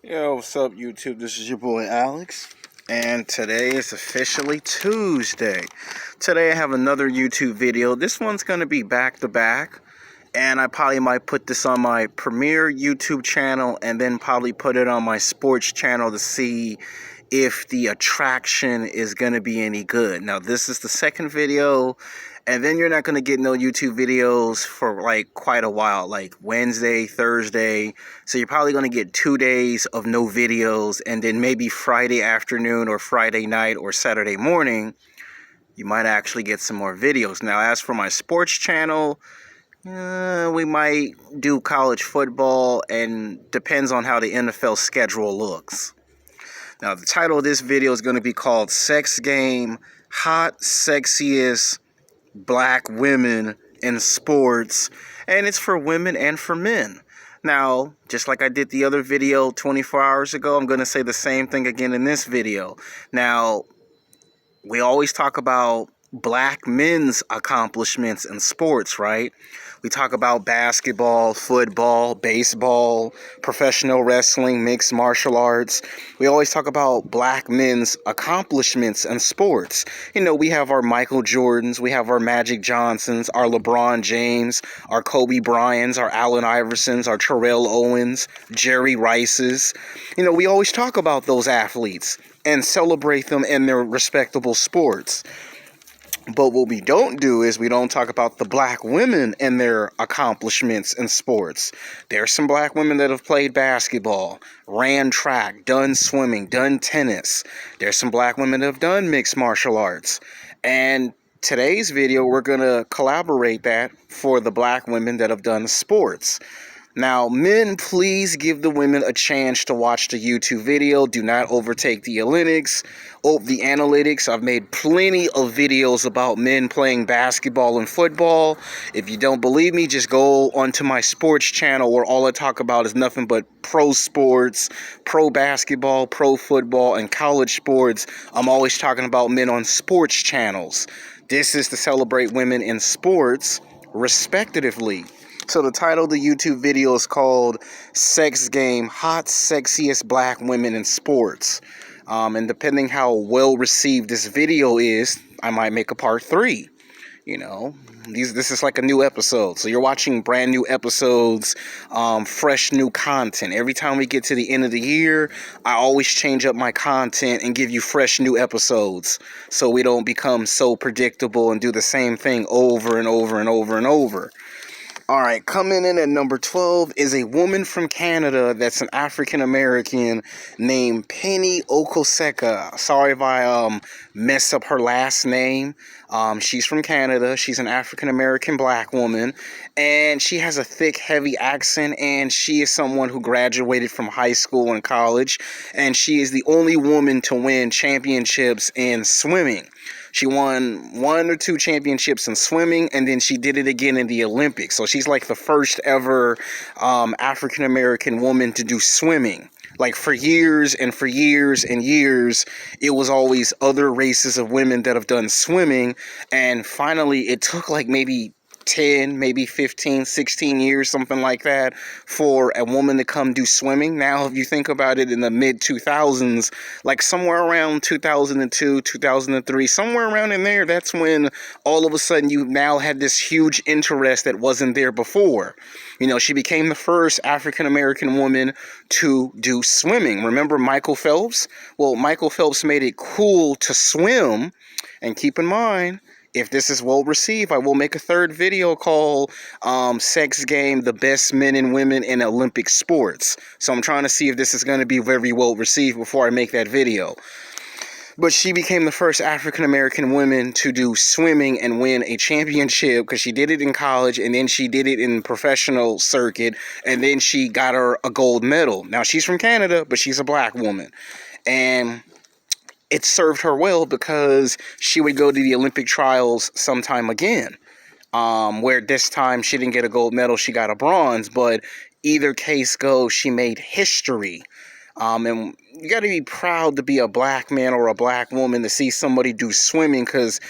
Yo, what's up, YouTube? This is your boy Alex, and today is officially Tuesday. Today I have another YouTube video. This one's going to be back to back, and I probably might put this on my premiere YouTube channel and then probably put it on my sports channel to see if the attraction is going to be any good. Now, this is the second video, and then you're not going to get no YouTube videos for like quite a while, like Wednesday, Thursday. So you're probably going to get 2 days of no videos, and then maybe Friday afternoon or Friday night or Saturday morning, you might actually get some more videos. Now, as for my sports channel, we might do college football, and depends on how the NFL schedule looks. Now, the title of this video is going to be called Sex Game, Hot, Sexiest Black Women in Sports, and it's for women and for men. Now, just like I did the other video 24 hours ago, I'm going to say the same thing again in this video. Now, we always talk about black men's accomplishments in sports, right? We talk about basketball, football, baseball, professional wrestling, mixed martial arts. We always talk about black men's accomplishments in sports. You know, we have our Michael Jordans, we have our Magic Johnsons, our LeBron James, our Kobe Bryants, our Allen Iversons, our Terrell Owens, Jerry Rices. You know, we always talk about those athletes and celebrate them in their respectable sports. But what we don't do is we don't talk about the black women and their accomplishments in sports. There's some black women that have played basketball, ran track, done swimming, done tennis. There's some black women that have done mixed martial arts. And today's video, we're going to collaborate that for the black women that have done sports. Now, men, please give the women a chance to watch the YouTube video. Do not overtake the analytics. I've made plenty of videos about men playing basketball and football. If you don't believe me, just go onto my sports channel where all I talk about is nothing but pro sports, pro basketball, pro football, and college sports. I'm always talking about men on sports channels. This is to celebrate women in sports, respectively. So the title of the YouTube video is called Sex Game, Hot, Sexiest Black Women in Sports. And depending how well received this video is, I might make a part 3. You know, this is like a new episode. So you're watching brand new episodes, fresh new content. Every time we get to the end of the year, I always change up my content and give you fresh new episodes. So we don't become so predictable and do the same thing over and over and over and over. All right, coming in at number 12 is a woman from Canada that's an African-American named Penny Okoseka. Sorry if I mess up her last name. She's from Canada. She's an African-American black woman, and she has a thick, heavy accent, and she is someone who graduated from high school and college, and she is the only woman to win championships in swimming. She won 1 or 2 championships in swimming, and then she did it again in the Olympics. So she's like the first ever African-American woman to do swimming. Like for years and for years and years, it was always other races of women that have done swimming. And finally, it took like maybe 10, maybe 15, 16 years, something like that, for a woman to come do swimming. Now, if you think about it, in the mid-2000s, like somewhere around 2002, 2003, somewhere around in there, that's when all of a sudden you now had this huge interest that wasn't there before. You know, she became the first African-American woman to do swimming. Remember Michael Phelps? Well, Michael Phelps made it cool to swim, and keep in mind, if this is well received, I will make a third video called Sex Game, the Best Men and Women in Olympic Sports. So I'm trying to see if this is going to be very well received before I make that video. But she became the first African-American woman to do swimming and win a championship, because she did it in college, and then she did it in professional circuit, and then she got her a gold medal. Now, she's from Canada, but she's a black woman. And it served her well, because she would go to the Olympic trials sometime again, where this time she didn't get a gold medal, she got a bronze, but either case goes, she made history. And you got to be proud to be a black man or a black woman to see somebody do swimming, because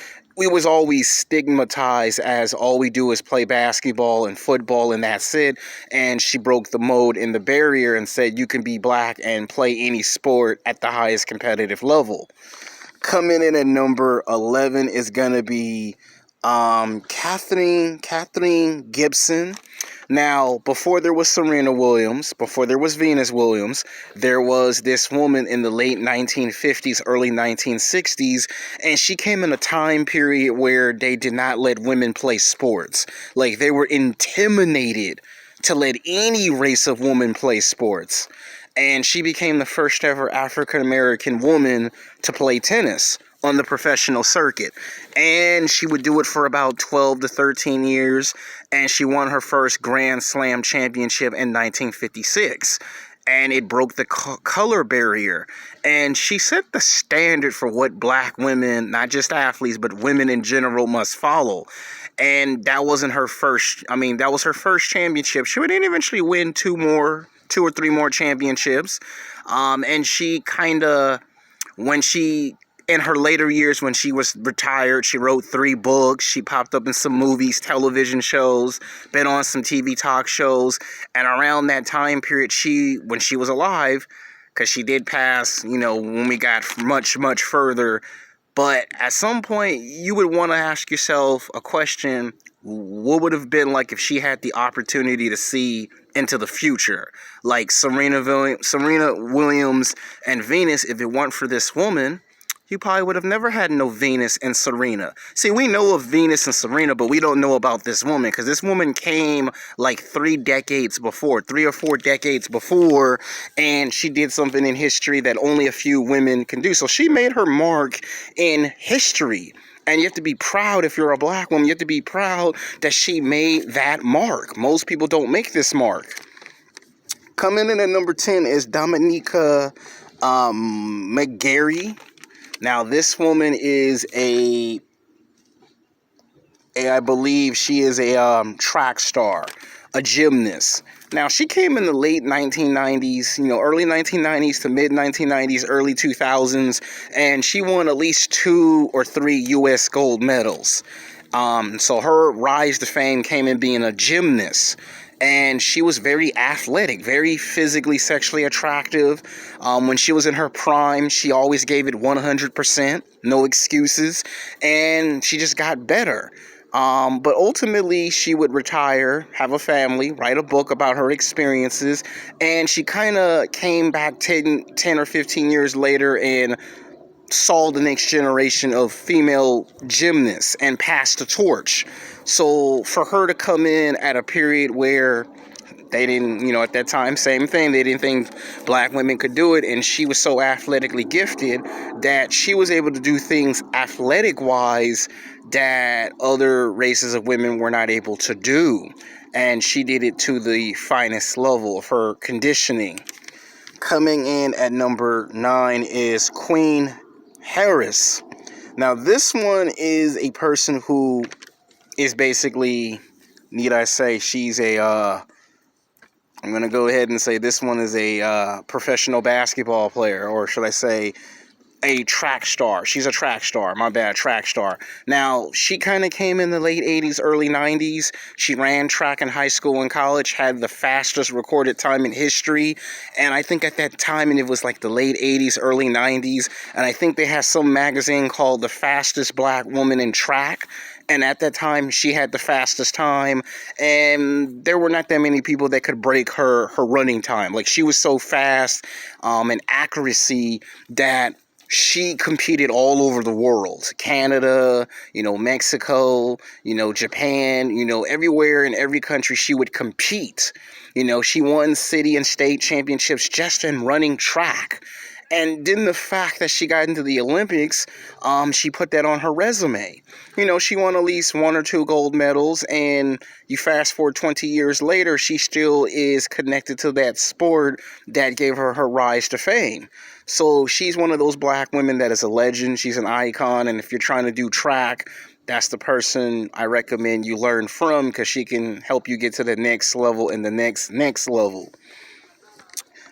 we was always stigmatized as all we do is play basketball and football and that's it. And she broke the mold and the barrier and said you can be black and play any sport at the highest competitive level. Coming in at number 11 is going to be Catherine Gibson. Now, before there was Serena Williams, before there was Venus Williams, there was this woman in the late 1950s, early 1960s, and she came in a time period where they did not let women play sports. Like, they were intimidated to let any race of women play sports. And she became the first ever African-American woman to play tennis on the professional circuit. And she would do it for about 12 to 13 years. And she won her first Grand Slam championship in 1956. And it broke the color barrier. And she set the standard for what black women, not just athletes, but women in general must follow. And that wasn't her first, that was her first championship. She would eventually win two or three more championships. And she kind of, in her later years, when she was retired, she wrote 3 books. She popped up in some movies, television shows, been on some TV talk shows. And around that time period, when she was alive, because she did pass, when we got much, much further. But at some point, you would want to ask yourself a question: what would have been like if she had the opportunity to see into the future? Like Serena Williams and Venus, if it weren't for this woman, you probably would have never had no Venus and Serena. See, we know of Venus and Serena, but we don't know about this woman, because this woman came like 3 or 4 decades before, and she did something in history that only a few women can do. So she made her mark in history. And you have to be proud if you're a black woman. You have to be proud that she made that mark. Most people don't make this mark. Coming in at number 10 is Doninique margauy. Now, this woman is I believe she is a track star, a gymnast. Now, she came in the late 1990s, early 1990s to mid 1990s, early 2000s, and she won at least 2 or 3 U.S. gold medals. So her rise to fame came in being a gymnast. And she was very athletic, very physically, sexually attractive. When she was in her prime, she always gave it 100%, no excuses. And she just got better. But ultimately, she would retire, have a family, write a book about her experiences. And she kind of came back 10 or 15 years later and saw the next generation of female gymnasts and passed the torch. So for her to come in at a period where they didn't, at that time, same thing, they didn't think black women could do it, and she was so athletically gifted that she was able to do things athletic-wise that other races of women were not able to do. And she did it to the finest level of her conditioning. Coming in at number 9 is Queen Harris. Now, this one is a person who is basically, need I say, she's I'm going to go ahead and say this one is a professional basketball player, or should I say a track star. She's a track star. My bad, track star. Now, she kind of came in the late 80s, early 90s. She ran track in high school and college, had the fastest recorded time in history. And I think at that time, and it was like the late 80s, early 90s, and I think they had some magazine called The Fastest Black Woman in Track. And at that time, she had the fastest time, and there were not that many people that could break her running time. Like, she was so fast and accuracy that she competed all over the world. Canada, Mexico, Japan, everywhere in every country she would compete. She won city and state championships just in running track. And then the fact that she got into the Olympics, she put that on her resume. She won at least 1 or 2 gold medals, and you fast forward 20 years later, she still is connected to that sport that gave her her rise to fame. So she's one of those black women that is a legend. She's an icon, and if you're trying to do track, that's the person I recommend you learn from, because she can help you get to the next level and the next level.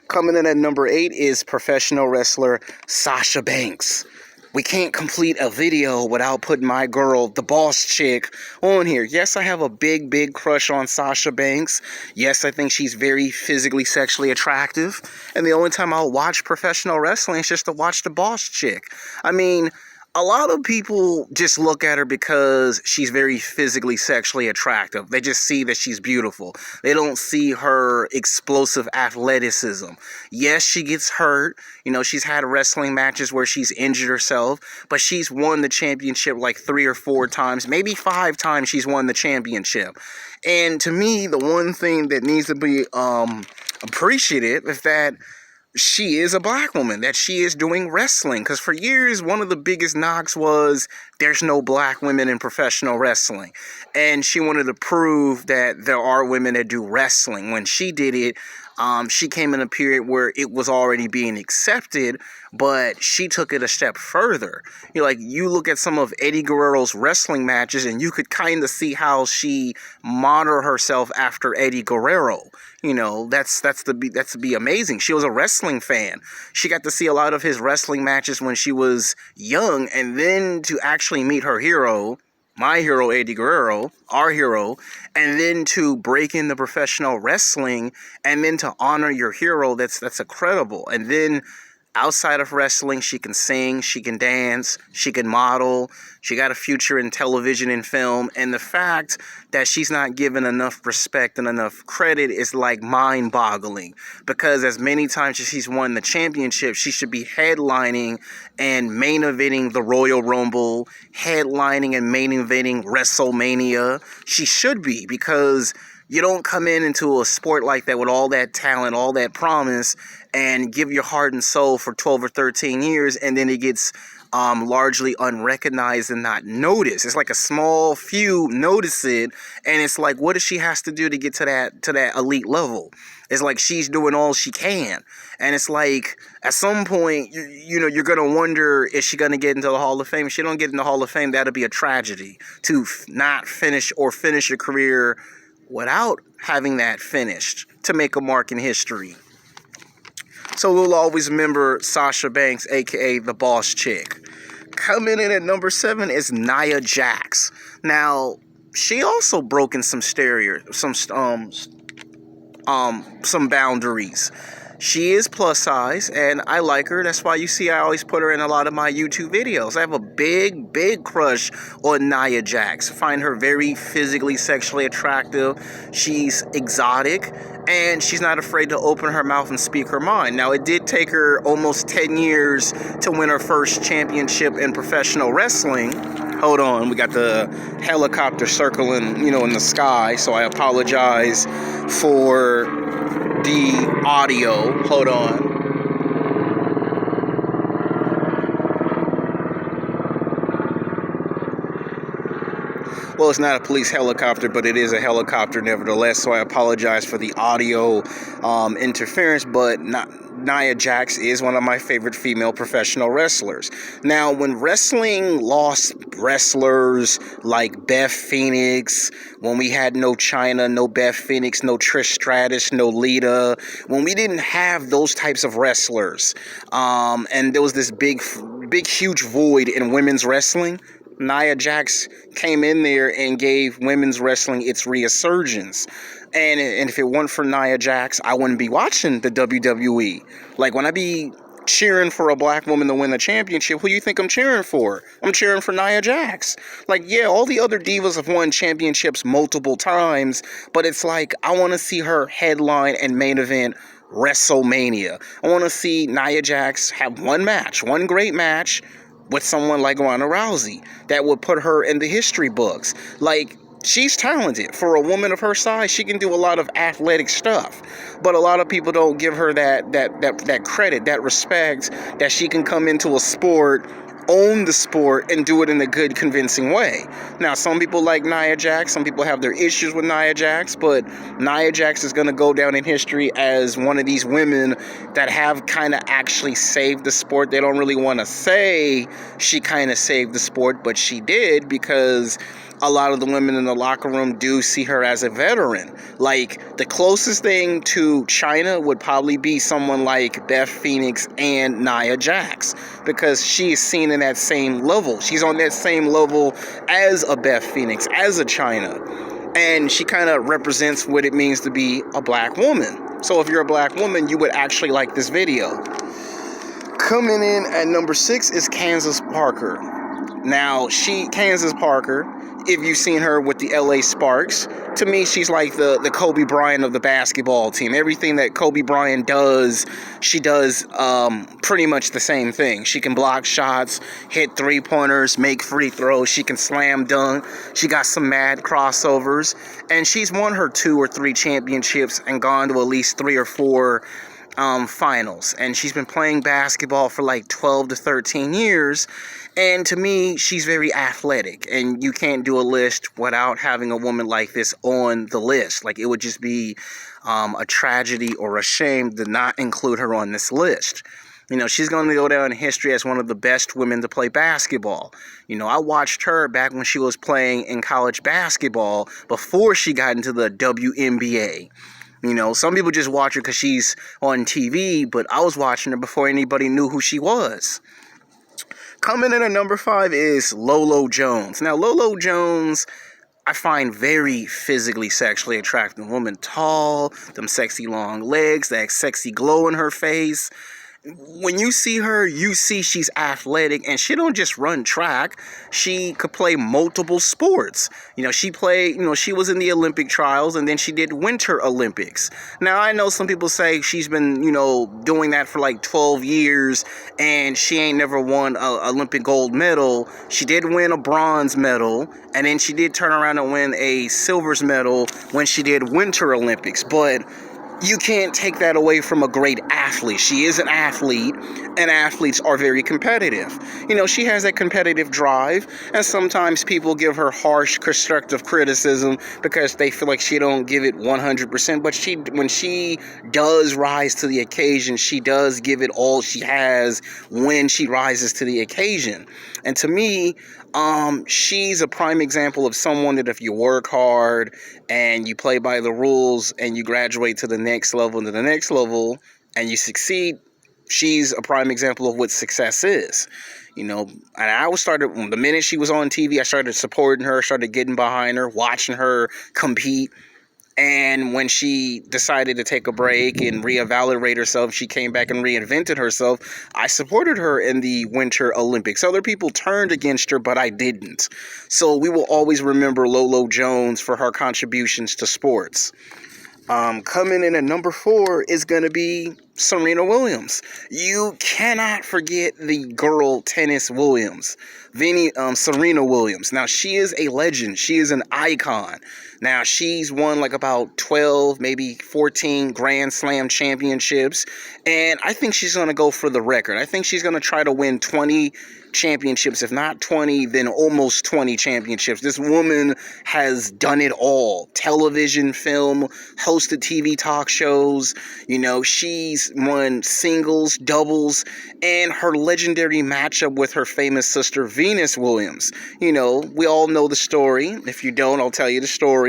Coming in at number 8 is professional wrestler Sasha Banks. we can't complete a video without putting my girl, the boss chick, on here. Yes, I have a big crush on Sasha Banks. Yes, I think she's very physically, sexually attractive. And the only time I'll watch professional wrestling is just to watch the boss chick. I mean, a lot of people just look at her because she's very physically, sexually attractive. They just see that she's beautiful. They don't see her explosive athleticism. Yes, she gets hurt. You know, she's had wrestling matches where she's injured herself, but she's won the championship like 3 or 4 times, maybe 5 times she's won the championship. And to me, the one thing that needs to be appreciated is that she is a black woman, that she is doing wrestling. Because for years, one of the biggest knocks was there's no black women in professional wrestling. And she wanted to prove that there are women that do wrestling. When she did it, she came in a period where it was already being accepted, but she took it a step further. You know, like, you look at some of Eddie Guerrero's wrestling matches, and you could kind of see how she modeled herself after Eddie Guerrero. You know, that's to be amazing. She was a wrestling fan. She got to see a lot of his wrestling matches when she was young, and then to actually meet her hero, my hero, Eddie Guerrero, our hero, and then to break into professional wrestling, and then to honor your hero, that's incredible. And then outside of wrestling, she can sing, she can dance, she can model, she got a future in television and film, and the fact that she's not given enough respect and enough credit is like mind-boggling, because as many times as she's won the championship, she should be headlining and main eventing the Royal Rumble, headlining and main eventing WrestleMania. She should be, because you don't come into a sport like that with all that talent, all that promise, and give your heart and soul for 12 or 13 years, and then it gets largely unrecognized and not noticed. It's like a small few notice it, and it's like, what does she has to do to get to that elite level? It's like she's doing all she can, and it's like at some point, you know, you're gonna wonder, is she gonna get into the Hall of Fame? If she don't get in the Hall of Fame, that'll be a tragedy to not finish a career without having that finished, to make a mark in history. So we'll always remember Sasha Banks, aka the boss chick. Coming in at number 7 is Nia Jax. Now, she also broken some boundaries. She is plus size, and I like her. That's why you see I always put her in a lot of my YouTube videos. I have a big crush on Nia Jax. I find her very physically, sexually attractive. She's exotic, and she's not afraid to open her mouth and speak her mind. Now, it did take her almost 10 years to win her first championship in professional wrestling. Hold on, we got the helicopter circling, you know, in the sky, so I apologize for the audio. Hold on. Well, it's not a police helicopter, but it is a helicopter nevertheless, so I apologize for the audio interference, but Nia Jax is one of my favorite female professional wrestlers. Now, when wrestling lost wrestlers like Beth Phoenix, when we had no Chyna, no Beth Phoenix, no Trish Stratus, no Lita, when we didn't have those types of wrestlers, and there was this big, huge void in women's wrestling, Nia Jax came in there and gave women's wrestling its resurgence. And if it weren't for Nia Jax, I wouldn't be watching the WWE. Like, when I be cheering for a black woman to win the championship, who do you think I'm cheering for? I'm cheering for Nia Jax. Like, yeah, all the other divas have won championships multiple times, but it's like, I want to see her headline and main event WrestleMania. I want to see Nia Jax have one great match, with someone like Ronda Rousey that would put her in the history books. Like, she's talented. For a woman of her size, she can do a lot of athletic stuff. But a lot of people don't give her that credit, that respect, that she can come into a sport, own the sport, and do it in a good, convincing way. Now, some people like Nia Jax. Some people have their issues with Nia Jax. But Nia Jax is going to go down in history as one of these women that have kind of actually saved the sport. They don't really want to say she kind of saved the sport, but she did, because a lot of the women in the locker room do see her as a veteran. Like, the closest thing to China would probably be someone like Beth Phoenix and Nia Jax, because she is seen in that same level. She's on that same level as a Beth Phoenix, as a China. And she kind of represents what it means to be a black woman. So if you're a black woman, you would actually like this video. Coming in at number 6 is Candace Parker. Now, Candace Parker, if you've seen her with the LA Sparks, to me, she's like the Kobe Bryant of the basketball team. Everything that Kobe Bryant does, she does pretty much the same thing. She can block shots, hit three-pointers, make free throws. She can slam dunk. She got some mad crossovers. And she's won her 2 or 3 championships and gone to at least 3 or 4 finals. And she's been playing basketball for like 12 to 13 years. And to me, she's very athletic, and you can't do a list without having a woman like this on the list. Like, it would just be a tragedy or a shame to not include her on this list. You know, she's going to go down in history as one of the best women to play basketball. You know, I watched her back when she was playing in college basketball before she got into the WNBA. You know, some people just watch her because she's on TV, but I was watching her before anybody knew who she was. Coming in at number 5 is Lolo Jones. Now, Lolo Jones, I find very physically, sexually attractive woman. Tall, them sexy long legs, that sexy glow in her face. When you see her, you see she's athletic, and she don't just run track. She could play multiple sports. You know, she was in the Olympic trials, and then she did Winter Olympics. Now, I know some people say she's been, doing that for like 12 years, and she ain't never won an Olympic gold medal. She did win a bronze medal, and then she did turn around and win a silver medal when she did Winter Olympics. But you can't take that away from a great athlete. She is an athlete, and athletes are very competitive. You know, she has that competitive drive, and sometimes people give her harsh, constructive criticism because they feel like she don't give it 100%. But when she does rise to the occasion, she does give it all she has when she rises to the occasion. And to me, she's a prime example of someone that if you work hard and you play by the rules and you graduate to the next level and to the next level and you succeed, she's a prime example of what success is. You know, and the minute she was on TV, I started supporting her, started getting behind her, watching her compete. And when she decided to take a break and reevaluate herself, she came back and reinvented herself. I supported her in the Winter Olympics. Other people turned against her, but I didn't. So we will always remember Lolo Jones for her contributions to sports. Coming in at number 4 is going to be Serena Williams. You cannot forget the girl tennis Williams, Serena Williams. Now, she is a legend. She is an icon. Now, she's won like about 12, maybe 14 Grand Slam championships, and I think she's going to go for the record. I think she's going to try to win 20 championships. If not 20, then almost 20 championships. This woman has done it all. Television, film, hosted TV talk shows. You know, she's won singles, doubles, and her legendary matchup with her famous sister Venus Williams. You know, we all know the story. If you don't, I'll tell you the story.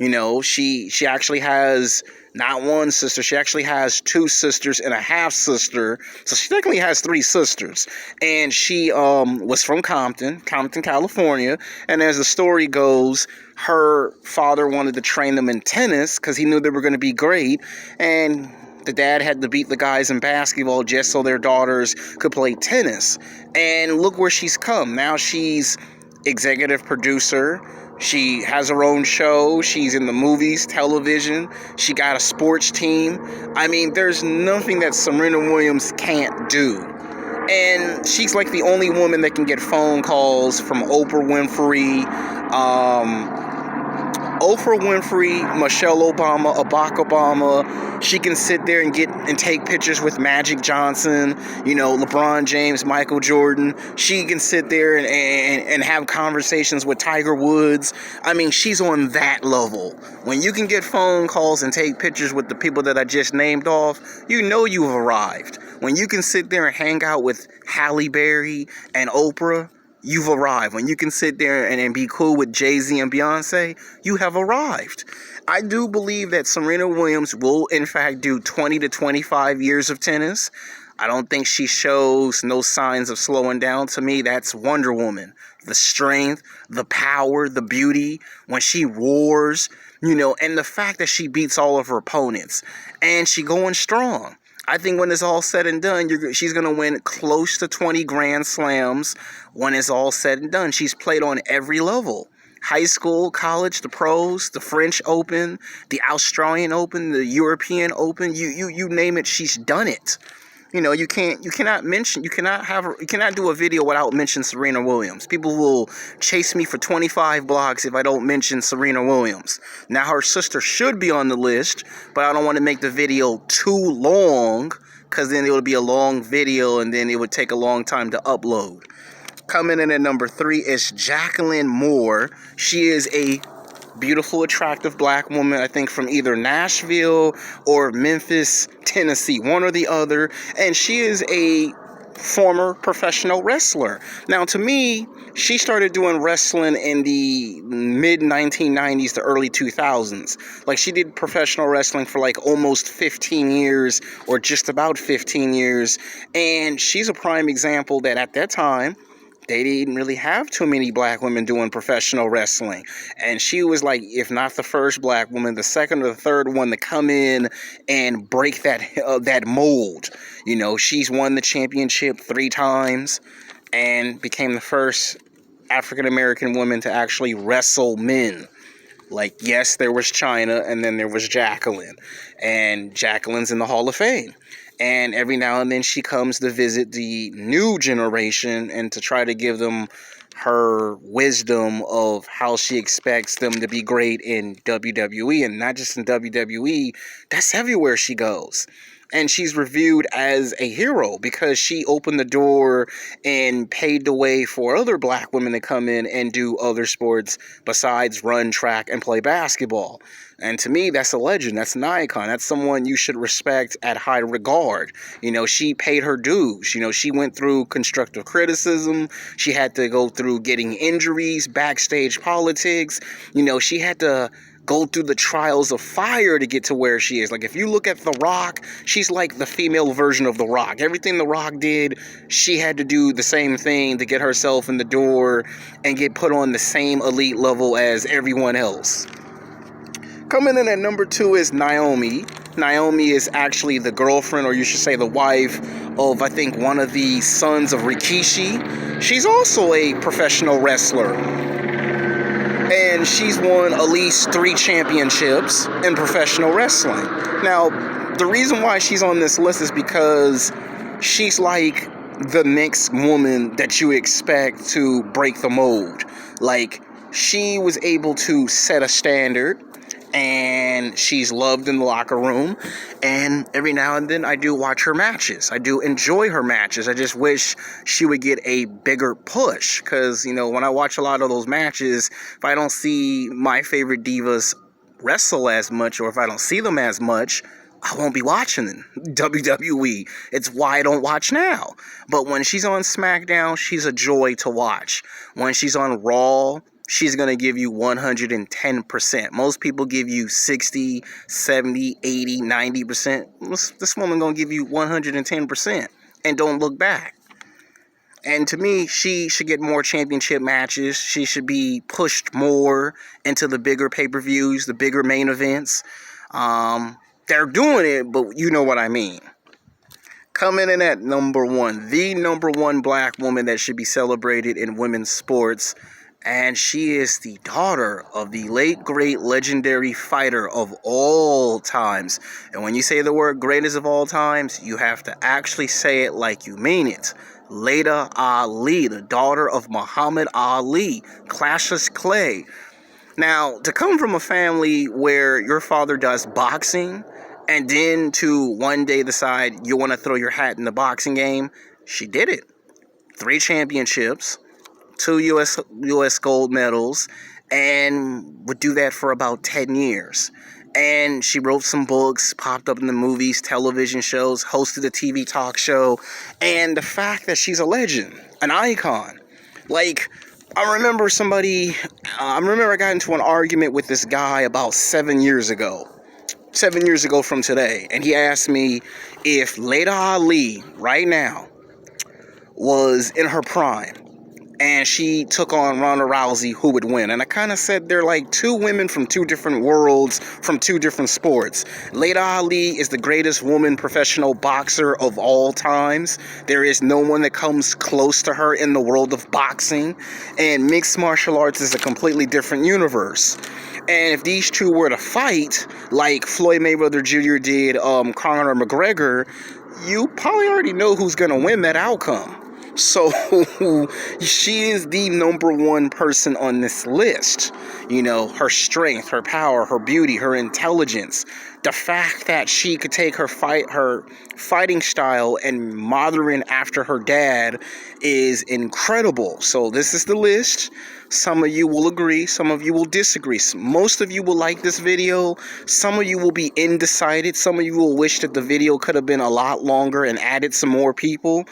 You know, she actually has not one sister. She actually has 2 sisters and a half sister. So she technically has 3 sisters. And she was from Compton, California. And as the story goes, her father wanted to train them in tennis because he knew they were going to be great. And the dad had to beat the guys in basketball just so their daughters could play tennis. And look where she's come. Now she's executive producer. She has her own show. She's in the movies, television. She got a sports team. I mean, there's nothing that Serena Williams can't do. And she's like the only woman that can get phone calls from Oprah Winfrey, Michelle Obama, Barack Obama. She can sit there and take pictures with Magic Johnson, LeBron James, Michael Jordan. She can sit there and have conversations with Tiger Woods. I mean, she's on that level. When you can get phone calls and take pictures with the people that I just named off, you know you've arrived. When you can sit there and hang out with Halle Berry and Oprah, you've arrived. When you can sit there and be cool with Jay-Z and Beyonce, you have arrived. I do believe that Serena Williams will, in fact, do 20 to 25 years of tennis. I don't think she shows no signs of slowing down. To me, that's Wonder Woman. The strength, the power, the beauty, when she roars, and the fact that she beats all of her opponents. And she going strong. I think when it's all said and done, she's going to win close to 20 Grand Slams when it's all said and done. She's played on every level. High school, college, the pros, the French Open, the Australian Open, the European Open, you name it, she's done it. You cannot do a video without mentioning Serena Williams. People will chase me for 25 blocks if I don't mention Serena Williams. Now, her sister should be on the list, but I don't want to make the video too long, because then it would be a long video and then it would take a long time to upload. Coming in at number 3 is Jacqueline Moore. She is a beautiful, attractive black woman, I think from either Nashville or Memphis, Tennessee, one or the other. And she is a former professional wrestler. Now, to me, she started doing wrestling in the mid-1990s to early 2000s. Like, she did professional wrestling for like almost 15 years or just about 15 years. And she's a prime example that at that time, they didn't really have too many black women doing professional wrestling. And she was like, if not the first black woman, the second or the third one to come in and break that mold. She's won the championship 3 times and became the first African-American woman to actually wrestle men. Like, yes, there was China, and then there was Jacqueline. And Jacqueline's in the Hall of Fame. And every now and then she comes to visit the new generation and to try to give them her wisdom of how she expects them to be great in WWE. And not just in WWE, that's everywhere she goes. And she's reviewed as a hero because she opened the door and paved the way for other black women to come in and do other sports besides run, track, and play basketball. And to me, that's a legend. That's an icon. That's someone you should respect at high regard. She paid her dues. She went through constructive criticism. She had to go through getting injuries, backstage politics. She had to go through the trials of fire to get to where she is. Like, if you look at The Rock, she's like the female version of The Rock. Everything The Rock did, she had to do the same thing to get herself in the door and get put on the same elite level as everyone else. Coming in at number 2 is Namoml. Namoml is actually the girlfriend, or you should say the wife, of, I think, one of the sons of Rikishi. She's also a professional wrestler. And she's won at least 3 championships in professional wrestling. Now, the reason why she's on this list is because she's like the next woman that you expect to break the mold. Like, she was able to set a standard, and she's loved in the locker room. And every now and then I do watch her matches. I do enjoy her matches. I just wish she would get a bigger push, because when I watch a lot of those matches, if I don't see my favorite divas wrestle as much, or if I don't see them as much, I won't be watching WWE. It's why I don't watch now. But when she's on SmackDown, she's a joy to watch. When she's on Raw, she's going to give you 110%. Most people give you 60, 70, 80, 90%. This woman going to give you 110% and don't look back. And to me, she should get more championship matches. She should be pushed more into the bigger pay-per-views, the bigger main events. They're doing it, but you know what I mean. Coming in at number 1, the number 1 black woman that should be celebrated in women's sports. And she is the daughter of the late, great, legendary fighter of all times. And when you say the word greatest of all times, you have to actually say it like you mean it. Lalia Ali, the daughter of Muhammad Ali, Cassius Clay. Now, to come from a family where your father does boxing, and then to one day decide you want to throw your hat in the boxing game, she did it. 3 championships. 2 U.S. gold medals, and would do that for about 10 years. And she wrote some books, popped up in the movies, television shows, hosted a TV talk show. And the fact that she's a legend, an icon, Like, I remember I got into an argument with this guy about 7 years ago. 7 years ago from today. And he asked me if Lalia Ali, right now, was in her prime and she took on Ronda Rousey, who would win? And I kind of said they're like two women from two different worlds, from two different sports. Lalia Ali is the greatest woman professional boxer of all times. There is no one that comes close to her in the world of boxing. And mixed martial arts is a completely different universe. And if these two were to fight, like Floyd Mayweather Jr. did Conor McGregor, you probably already know who's going to win that outcome. So she is the number one person on this list. You know, her strength, her power, her beauty, her intelligence. The fact that she could take her fighting style and model it after her dad is incredible. So this is the list. Some of you will agree, some of you will disagree. Most of you will like this video. Some of you will be undecided. Some of you will wish that the video could have been a lot longer and added some more people.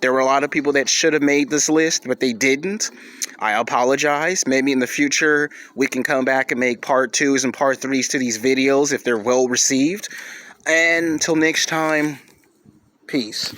There were a lot of people that should have made this list, but they didn't. I apologize. Maybe in the future, we can come back and make part 2s and part 3s to these videos if they're well received. And until next time, peace.